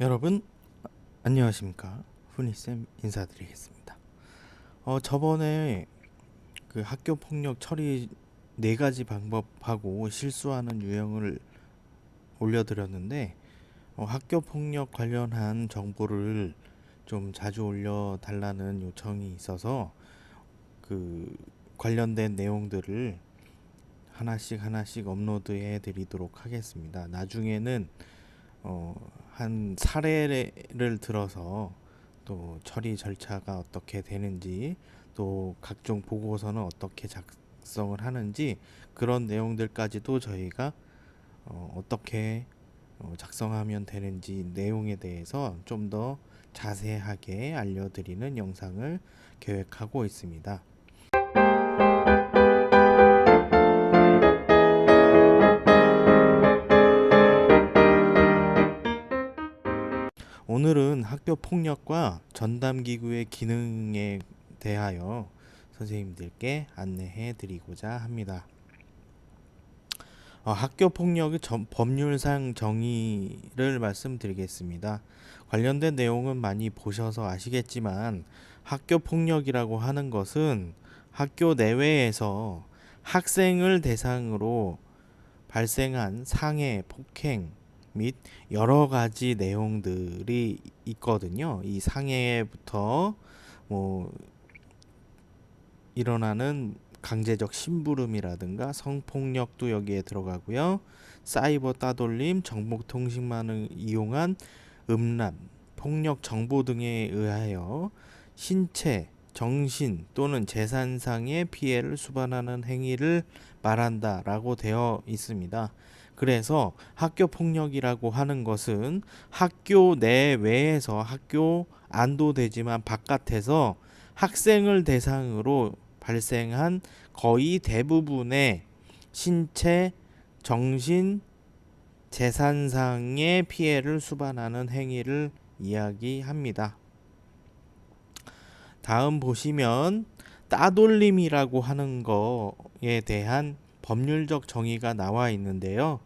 여러분 안녕하십니까? 훈이쌤 인사드리겠습니다. 저번에 그 학교 폭력 처리 4가지 방법하고 실수하는 유형을 올려드렸는데 학교 폭력 관련한 정보를 좀 자주 올려달라는 요청이 있어서 그 관련된 내용들을 하나씩 업로드해 드리도록 하겠습니다. 나중에는 한 사례를 들어서 또 처리 절차가 어떻게 되는지, 또 각종 보고서는 어떻게 작성을 하는지, 그런 내용들까지도 저희가 어떻게 작성하면 되는지 내용에 대해서 좀 더 자세하게 알려드리는 영상을 계획하고 있습니다. 오늘은 학교 폭력과 전담기구의 기능에 대하여 선생님들께 안내해 드리고자 합니다. 학교 폭력의 법률상 정의를 말씀드리겠습니다. 관련된 내용은 많이 보셔서 아시겠지만 학교 폭력이라고 하는 것은 학교 내외에서 학생을 대상으로 발생한 상해, 폭행 및 여러 가지 내용들이 있거든요. 이 상해부터 뭐 일어나는 강제적 심부름이라든가 성폭력도 여기에 들어가고요. 사이버 따돌림, 정보통신망을 이용한 음란, 폭력 정보 등에 의하여 신체, 정신 또는 재산상의 피해를 수반하는 행위를 말한다라고 되어 있습니다. 그래서 학교 폭력이라고 하는 것은 학교 내외에서, 학교 안도 되지만 바깥에서 학생을 대상으로 발생한 거의 대부분의 신체, 정신, 재산상의 피해를 수반하는 행위를 이야기합니다. 다음 보시면 따돌림이라고 하는 거에 대한 법률적 정의가 나와 있는데요.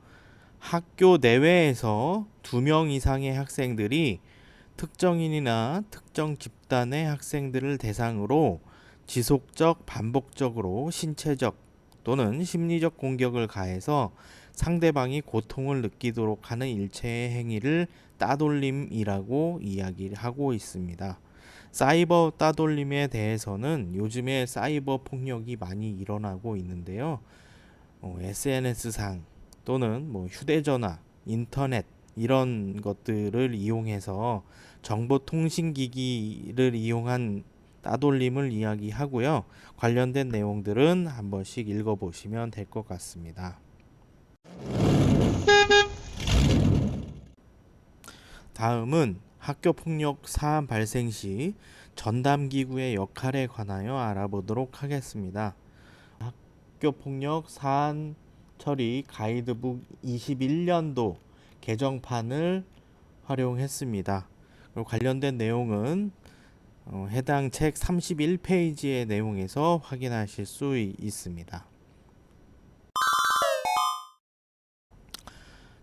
학교 내외에서 2명 이상의 학생들이 특정인이나 특정 집단의 학생들을 대상으로 지속적, 반복적으로 신체적 또는 심리적 공격을 가해서 상대방이 고통을 느끼도록 하는 일체의 행위를 따돌림이라고 이야기하고 있습니다. 사이버 따돌림에 대해서는 요즘에 사이버 폭력이 많이 일어나고 있는데요. SNS상 또는 휴대전화, 인터넷 이런 것들을 이용해서 정보통신기기를 이용한 따돌림을 이야기하고요. 관련된 내용들은 한 번씩 읽어보시면 될 것 같습니다. 다음은 학교폭력 사안 발생 시 전담기구의 역할에 관하여 알아보도록 하겠습니다. 학교폭력 사안 처리 가이드북 21년도 개정판을 활용했습니다. 그리고 관련된 내용은 해당 책 31페이지의 내용에서 확인하실 수 있습니다.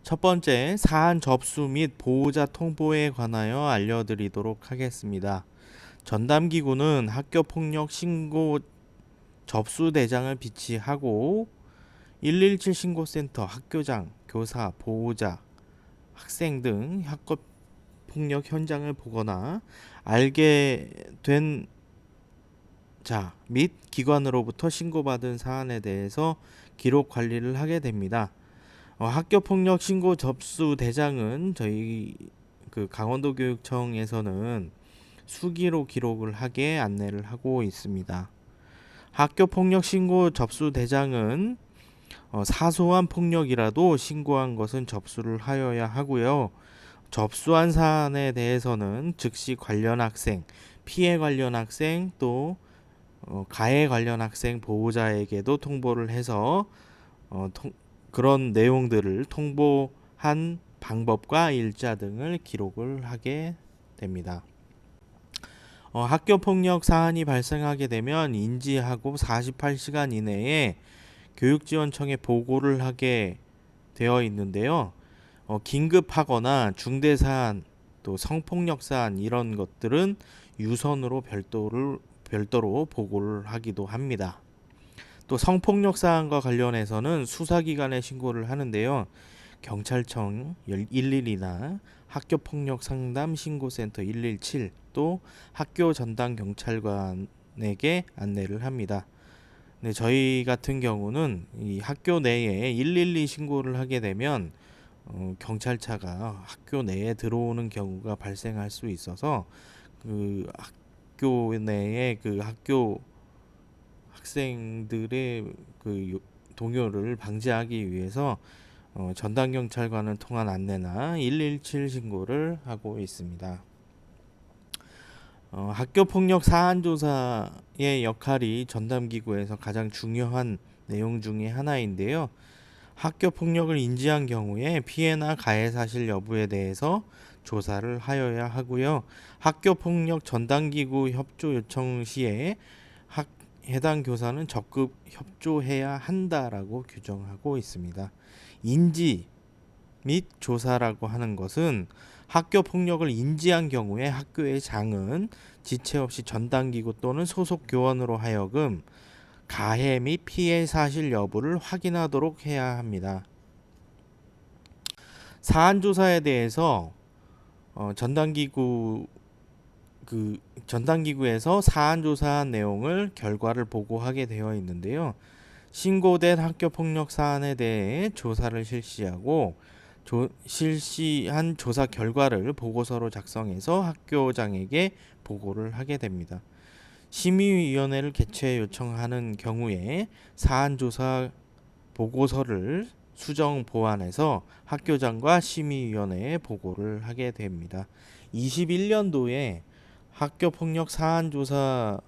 첫 번째, 사안 접수 및 보호자 통보에 관하여 알려드리도록 하겠습니다. 전담기구는 학교폭력 신고 접수 대장을 비치하고 117 신고센터, 학교장, 교사, 보호자, 학생 등 학교폭력 현장을 보거나 알게 된 자 및 기관으로부터 신고받은 사안에 대해서 기록 관리를 하게 됩니다. 학교폭력 신고 접수 대장은 저희 강원도 교육청에서는 수기로 기록을 하게 안내를 하고 있습니다. 학교폭력 신고 접수 대장은 사소한 폭력이라도 신고한 것은 접수를 하여야 하고요. 접수한 사안에 대해서는 즉시 관련 학생, 피해 관련 학생, 또 가해 관련 학생 보호자에게도 통보를 해서 그런 내용들을 통보한 방법과 일자 등을 기록을 하게 됩니다. 학교폭력 사안이 발생하게 되면 인지하고 48시간 이내에 교육지원청에 보고를 하게 되어 있는데요. 긴급하거나 중대사안 또 성폭력 사안 이런 것들은 유선으로 별도로 보고를 하기도 합니다. 또 성폭력 사안과 관련해서는 수사기관에 신고를 하는데요. 경찰청 112나 학교폭력 상담 신고센터 117, 또 학교 전담 경찰관에게 안내를 합니다. 네, 저희 같은 경우는 이 학교 내에 112 신고를 하게 되면 경찰차가 학교 내에 들어오는 경우가 발생할 수 있어서 그 학교 내에 그 학교 학생들의 동요를 방지하기 위해서 전담 경찰관을 통한 안내나 117 신고를 하고 있습니다. 학교 폭력 사안 조사의 역할이 전담 기구에서 가장 중요한 내용 중에 하나인데요. 학교 폭력을 인지한 경우에 피해나 가해 사실 여부에 대해서 조사를 하여야 하고요. 학교 폭력 전담 기구 협조 요청 시에 해당 교사는 적극 협조해야 한다라고 규정하고 있습니다. 인지 및 조사라고 하는 것은 학교 폭력을 인지한 경우에 학교의 장은 지체 없이 전담기구 또는 소속 교원으로 하여금 가해 및 피해 사실 여부를 확인하도록 해야 합니다. 사안 조사에 대해서 전담기구에서 사안 조사한 내용을 결과를 보고하게 되어 있는데요. 신고된 학교 폭력 사안에 대해 조사를 실시하고 실시한 조사 결과를 보고서로 작성해서 학교장에게 보고를 하게 됩니다. 심의위원회를 개최 요청하는 경우에 사안 조사 보고서를 수정 보완해서 학교장과 심의위원회에 보고를 하게 됩니다. 21년도에 학교 폭력 사안 조사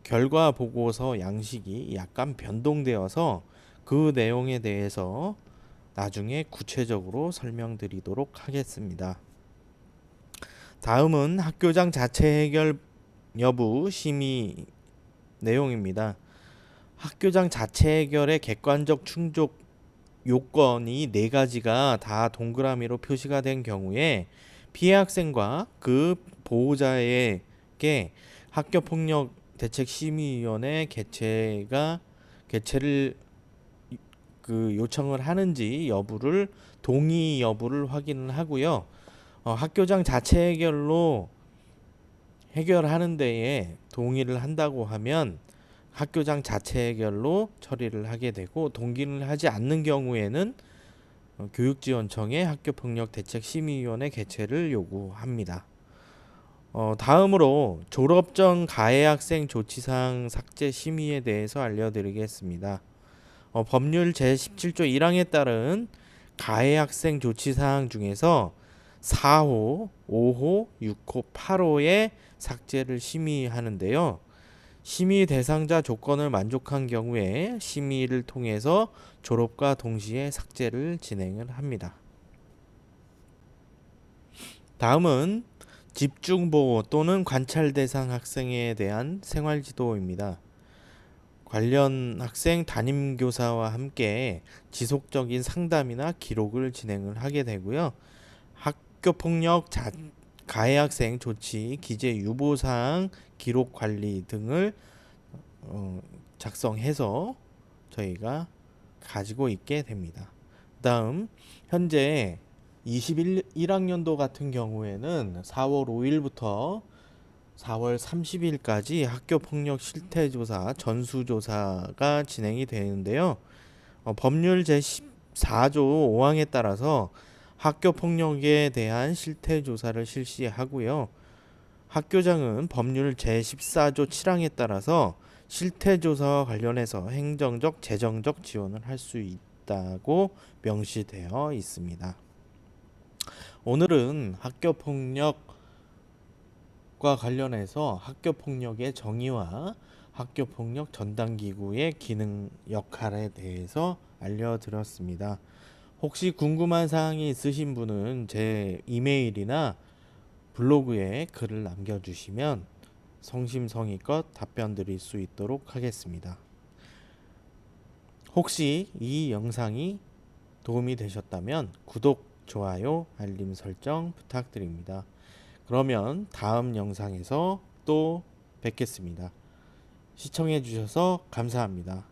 결과 보고서 양식이 약간 변동되어서 그 내용에 대해서 나중에 구체적으로 설명드리도록 하겠습니다. 다음은 학교장 자체 해결 여부 심의 내용입니다. 학교장 자체 해결의 객관적 충족 요건이 4가지가 다 동그라미로 표시가 된 경우에 피해 학생과 그 보호자에게 학교폭력 대책심의위원회 개최를 요청을 하는지 여부를 동의 여부를 확인을 하고요. 학교장 자체 해결로 해결하는 데에 동의를 한다고 하면 학교장 자체 해결로 처리를 하게 되고, 동의를 하지 않는 경우에는 교육지원청에 학교폭력 대책심의위원회 개최를 요구합니다. 다음으로 졸업 전 가해 학생 조치사항 삭제 심의에 대해서 알려드리겠습니다. 법률 제17조 1항에 따른 가해 학생 조치사항 중에서 4호, 5호, 6호, 8호의 삭제를 심의하는데요. 심의 대상자 조건을 만족한 경우에 심의를 통해서 졸업과 동시에 삭제를 진행을 합니다. 다음은 집중보호 또는 관찰 대상 학생에 대한 생활지도입니다. 관련 학생 담임교사와 함께 지속적인 상담이나 기록을 진행을 하게 되고요. 학교폭력 가해 학생 조치, 기재 유보사항, 기록 관리 등을 작성해서 저희가 가지고 있게 됩니다. 다음 현재 21학년도 같은 경우에는 4월 5일부터 4월 30일까지 학교폭력 실태조사 전수조사가 진행이 되는데요. 법률 제14조 5항에 따라서 학교폭력에 대한 실태조사를 실시하고요. 학교장은 법률 제14조 7항에 따라서 실태조사와 관련해서 행정적, 재정적 지원을 할 수 있다고 명시되어 있습니다. 오늘은 학교폭력과 관련해서 학교폭력의 정의와 학교폭력 전담기구의 기능 역할에 대해서 알려드렸습니다. 혹시 궁금한 사항이 있으신 분은 제 이메일이나 블로그에 글을 남겨주시면 성심성의껏 답변 드릴 수 있도록 하겠습니다. 혹시 이 영상이 도움이 되셨다면 구독, 좋아요, 알림 설정 부탁드립니다. 그러면 다음 영상에서 또 뵙겠습니다. 시청해 주셔서 감사합니다.